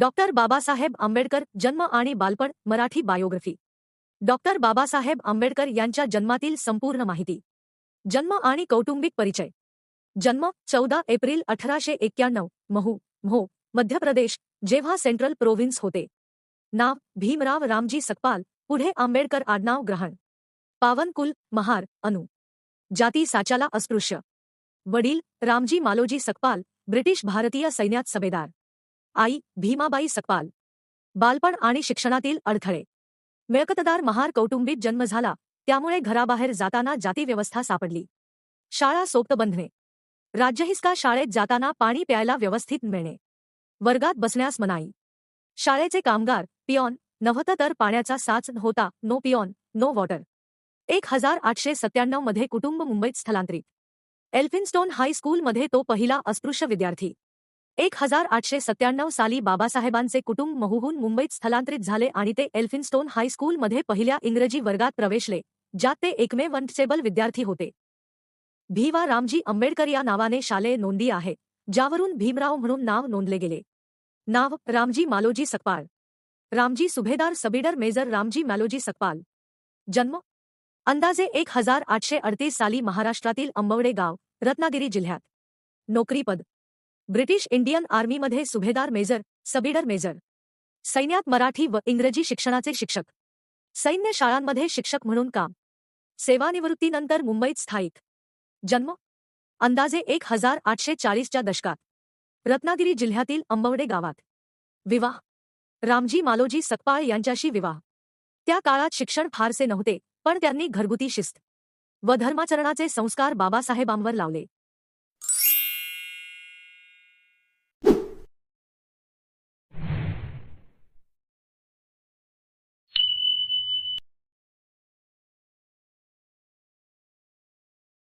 Doctor Babasaheb Ambedkar जन्म आणि बालपण मराठी बायोग्राफी. डॉक्टर बाबासाहेब आंबेडकर यांच्या जन्मातील संपूर्ण माहिती. जन्म आणि कौटुंबिक परिचय. जन्म 14 एप्रिल 1891, महू, म्हो, मध्य प्रदेश, जेव्हा सेंट्रल प्रोव्हिन्स होते. नाव भीमराव रामजी सकपाल, पुढे आंबेडकर आडनाव ग्रहण. पावनकुल महार, अनु. जाती साचाला अस्पृश्य. वडील रामजी मालोजी सकपाल, ब्रिटिश भारतीय सैन्यात सुभेदार. आई भीमाबाई सकपाल. बालपण आणि शिक्षणातील अडथळे. मिळकतदार महार कौटुंबिक जन्म झाला, त्यामुळे घराबाहेर जाताना जातीव्यवस्था सापडली. शाळा सोबत बंधने. राज्यहिसका शाळेत जाताना पाणी प्यायला व्यवस्थित मिळणे. वर्गात बसण्यास मनाई. शाळेचे कामगार पिऑन नव्हतं तर पाण्याचा साच होता, नो पिऑन नो वॉटर. 1897 मध्ये कुटुंब मुंबईत स्थलांतरित. एल्फिन्स्टोन हायस्कूलमध्ये तो पहिला अस्पृश्य विद्यार्थी. 1897 साली बाबासाहेबांचे कुटुंब महूहून मुंबईत स्थलांतरित झाले आणि ते एल्फिन्स्टोन हायस्कूलमध्ये पहिल्या इंग्रजी वर्गात प्रवेशले, ज्यात ते एकमेव डिसेबल विद्यार्थी होते. भीवा रामजी आंबेडकर या नावाने शालेय नोंदी आहे, ज्यावरून भीमराव म्हणून नाव नोंदले गेले. नाव रामजी मालोजी सकपाळ. रामजी सुभेदार सबीडर मेजर रामजी मालोजी सकपाल. जन्म अंदाजे 1838 साली महाराष्ट्रातील अंबवडे गाव, रत्नागिरी जिल्ह्यात. नोकरीपद ब्रिटिश इंडियन आर्मीमध्ये सुभेदार मेजर, सबीडर मेजर. सैन्यात मराठी व इंग्रजी शिक्षणाचे शिक्षक. सैन्य शाळांमध्ये शिक्षक म्हणून काम. सेवानिवृत्तीनंतर मुंबईत स्थायिक. जन्म अंदाजे 1840च्या दशकात. रत्नागिरी जिल्ह्यातील अंबवडे गावात. विवाह रामजी मालोजी सकपाळ यांच्याशी विवाह. त्या काळात शिक्षण फारसे नव्हते, पण त्यांनी घरगुती शिस्त व धर्माचरणाचे संस्कार बाबासाहेबांवर लावले.